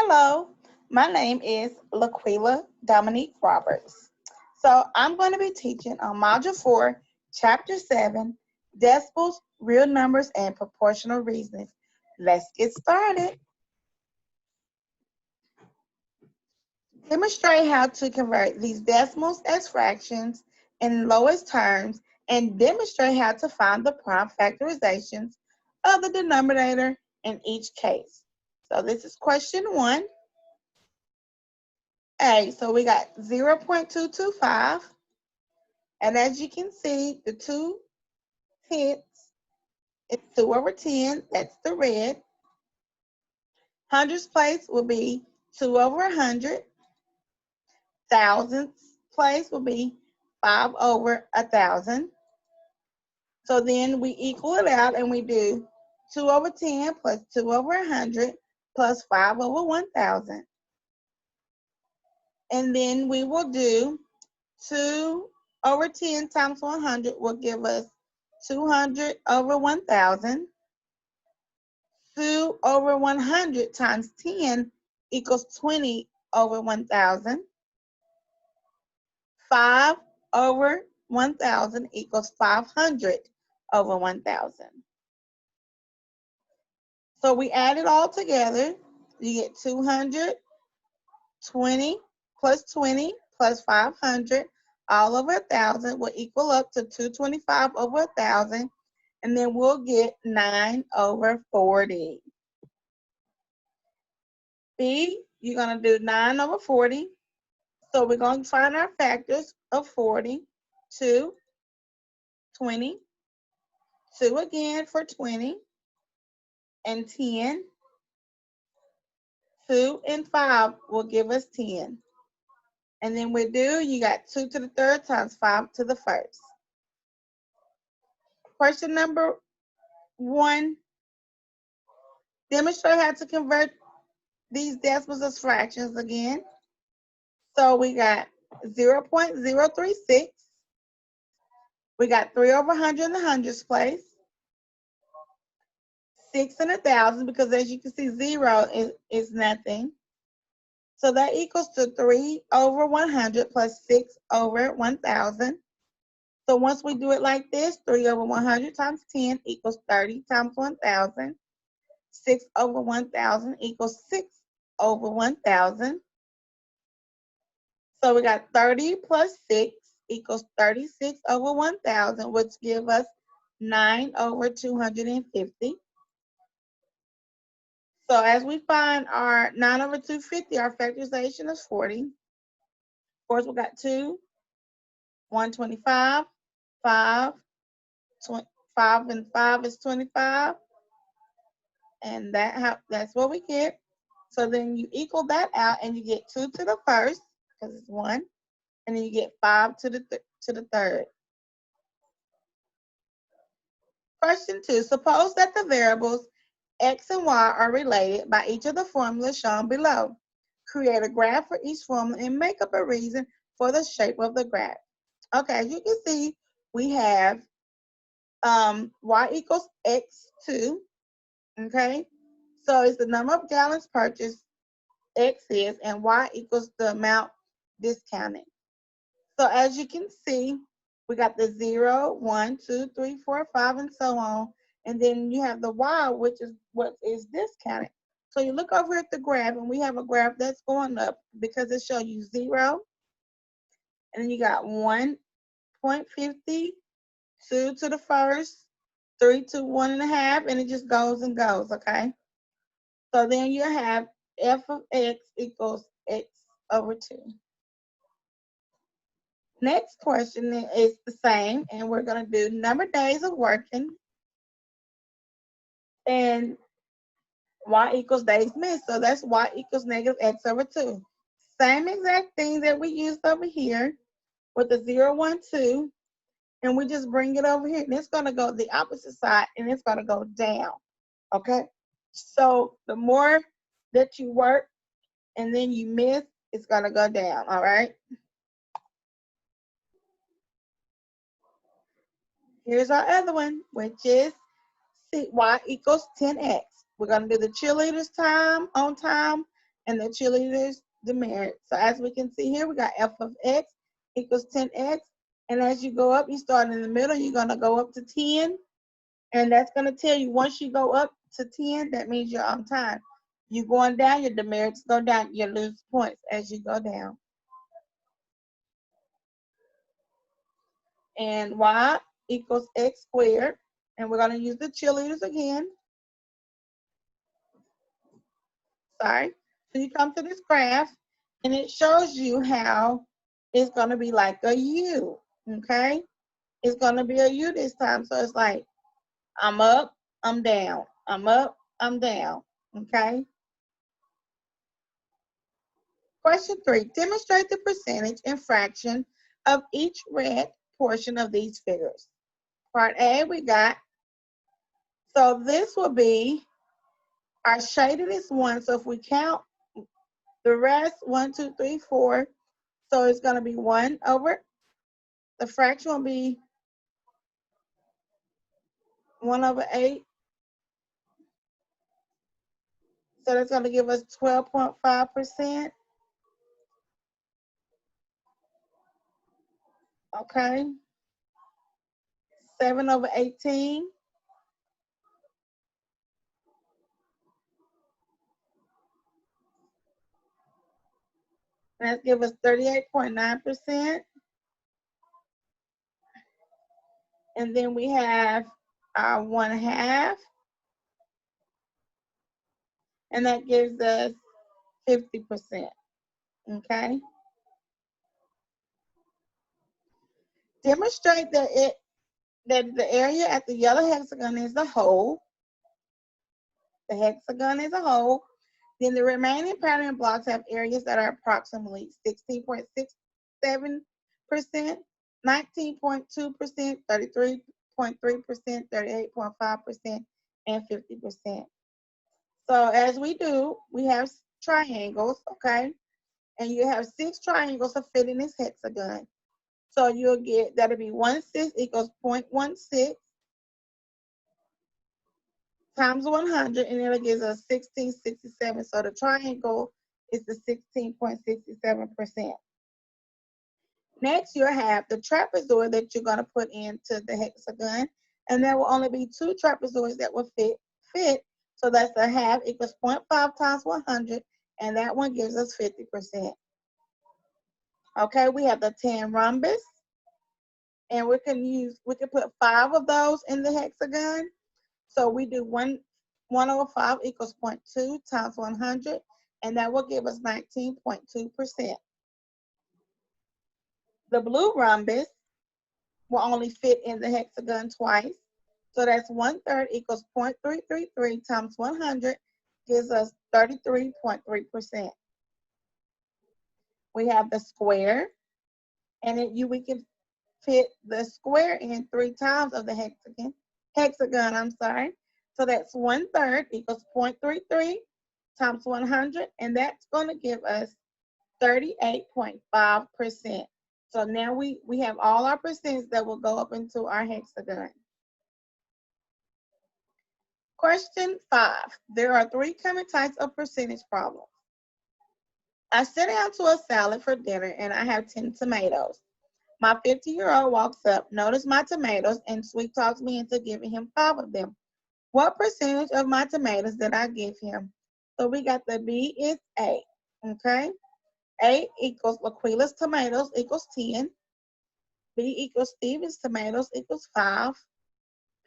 Hello, my name is Laquela Dominique Roberts. So I'm going to be teaching on Module 4, Chapter 7, Decimals, Real Numbers, and Proportional Reasonings. Let's get started. Demonstrate how to convert these decimals as fractions in lowest terms and demonstrate how to find the prime factorizations of the denominator in each case. So this is question 1. So we got 0.225, and as you can see, the 2 hits, it's 2 over 10, that's the red. Hundreds place will be 2 over 100. Thousands place will be 5 over 1,000. So then we equal it out and we do 2 over 10 plus 2 over 100 plus 5 over 1,000. And then we will do 2 over 10 times 100 will give us 200 over 1,000. 2 over 100 times 10 equals 20 over 1,000. 5 over 1,000 equals 500 over 1,000. So we add it all together. You get 220 plus 20 plus 500 all over 1,000 will equal up to 225 over 1,000, and then we'll get 9 over 40. B, you're going to do 9 over 40. So we're going to find our factors of 40. 2, 20, 2 again for 20, and 10. 2 and 5 will give us 10. And then we do, you got 2 to the third times 5 to the first. Question number 1, demonstrate how to convert these decimals as fractions again. So we got 0.036. We got 3 over 100 in the hundreds place. 6 in 1,000, because as you can see, 0 is nothing. So that equals to 3 over 100 plus 6 over 1,000. So once we do it like this, 3 over 100 times 10 equals 30 times 1,000. 6 over 1,000 equals 6 over 1,000. So we got 30 plus 6 equals 36 over 1,000, which give us 9 over 250. So as we find our 9 over 250, our factorization is 40. Of course, we got 2, 125, 5, 5 and 5 is 25. And that's what we get. So then you equal that out and you get 2 to the first, because it's 1. And then you get 5 to the third. Question 2, suppose that the variables X and Y are related by each of the formulas shown below. Create a graph for each formula and make up a reason for the shape of the graph. Okay, as you can see, we have Y equals X2, okay? So it's the number of gallons purchased, X is, and Y equals the amount discounted. So as you can see, we got the 0, 1, 2, 3, 4, 5, and so on. And then you have the Y, which is what is discounted. So you look over at the graph, and we have a graph that's going up because it shows you 0, and then you got 1.50, 2 to the first, 3 to 1.5, and it just goes and goes, okay? So then you have f of x equals x over 2. Next question is the same, and we're going to do number of days of working and y equals days missed. So that's y equals negative x over 2. Same exact thing that we used over here with the 0, 1, 2, and we just bring it over here, and it's going to go the opposite side, and it's going to go down, okay? So the more that you work and then you miss, it's going to go down, all right? Here's our other one, which is y equals 10x. We're going to do the cheerleaders time on time and the cheerleaders demerit. So as we can see here, we got f of x equals 10x. And as you go up, you start in the middle, you're going to go up to 10. And that's going to tell you once you go up to 10, that means you're on time. You're going down, your demerits go down, you lose points as you go down. And y equals x squared. And we're going to use the cheerleaders again. Sorry. So you come to this graph, and it shows you how it's going to be like a U, okay? It's going to be a U this time. So it's like, I'm up, I'm down. I'm up, I'm down, okay? Question 3, demonstrate the percentage and fraction of each red portion of these figures. Part A, we got, so this will be, our shaded is 1, so if we count the rest, 1, 2, 3, 4, so it's going to be 1 over, the fraction will be 1 over 8, so that's going to give us 12.5%, okay? 7 over 18, and that gives us 38.9%. And then we have our 1/2, and that gives us 50%, okay? Demonstrate that the area at the yellow hexagon is a whole. The hexagon is a whole. Then the remaining pattern blocks have areas that are approximately 16.67%, 19.2%, 33.3%, 38.5%, and 50%. So as we do, we have triangles, okay? And you have 6 triangles to fit in this hexagon. So you'll get, that'll be 1/6 equals 0.16 times 100, and it'll give us 1667. So the triangle is the 16.67%. Next, you'll have the trapezoid that you're going to put into the hexagon, and there will only be 2 trapezoids that will fit. So that's a half equals 0.5 times 100, and that one gives us 50%. Okay, we have the 10 rhombus, and we can put 5 of those in the hexagon. So we do 1 over 5 equals 0.2 times 100, and that will give us 19.2%. The blue rhombus will only fit in the hexagon twice. So that's 1/3 equals 0.333 times 100 gives us 33.3%. We have the square, and we can fit the square in 3 times of the hexagon, I'm sorry. So that's 1/3 equals 0.33 times 100, and that's going to give us 38.5%. So now we have all our percents that will go up into our hexagon. Question 5. There are 3 common types of percentage problems. I sit down to a salad for dinner and I have 10 tomatoes. My 50-year-old walks up, notices my tomatoes, and sweet talks me into giving him 5 of them. What percentage of my tomatoes did I give him? So we got the B is A, okay? A equals Laquela's tomatoes equals 10. B equals Steven's tomatoes equals 5.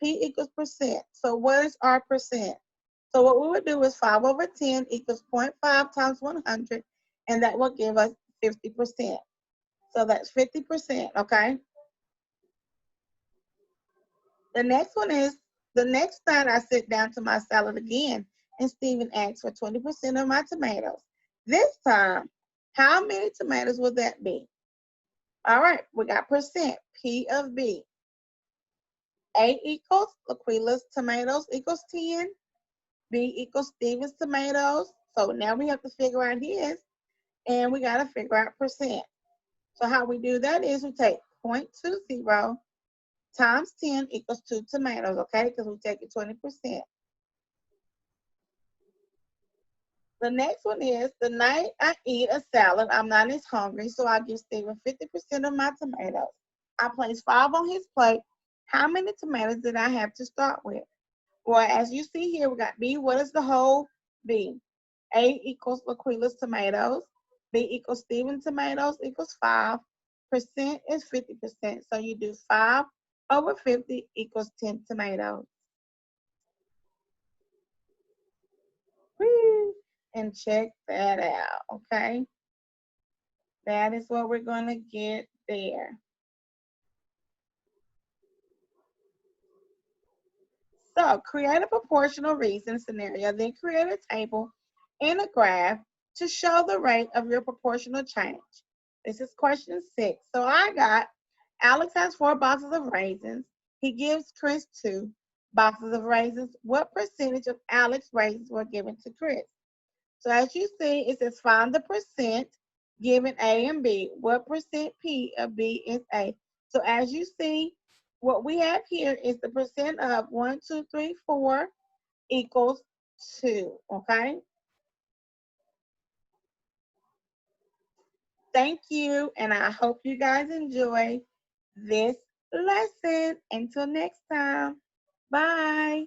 P equals percent. So what is our percent? So what we would do is 5 over 10 equals 0.5 times 100, and that will give us 50%. So that's 50%, okay? The next one is, the next time I sit down to my salad again, and Steven asks for 20% of my tomatoes. This time, how many tomatoes will that be? All right, we got percent, P of B. A equals Laquela's tomatoes equals 10. B equals Steven's tomatoes. So now we have to figure out his, and we got to figure out percent. So how we do that is we take 0.20 times 10 equals 2 tomatoes, okay? Because we take it 20%. The next one is, the night I eat a salad, I'm not as hungry, so I give Stephen 50% of my tomatoes. I place 5 on his plate. How many tomatoes did I have to start with? Well, as you see here, we got B. What is the whole B? A equals Laquila's tomatoes. B equals Stephen tomatoes equals 5. Percent is 50%. So you do 5 over 50 equals 10 tomatoes. Woo. And check that out, okay? That is what we're going to get there. So create a proportional reason scenario, then create a table and a graph to show the rate of your proportional change. This is question 6. So I got, Alex has 4 boxes of raisins. He gives Chris 2 boxes of raisins. What percentage of Alex's raisins were given to Chris? So as you see, it says find the percent given A and B. What percent P of B is A? So as you see, what we have here is the percent of 1, 2, 3, 4 equals 2, okay? Thank you, and I hope you guys enjoy this lesson. Until next time, bye.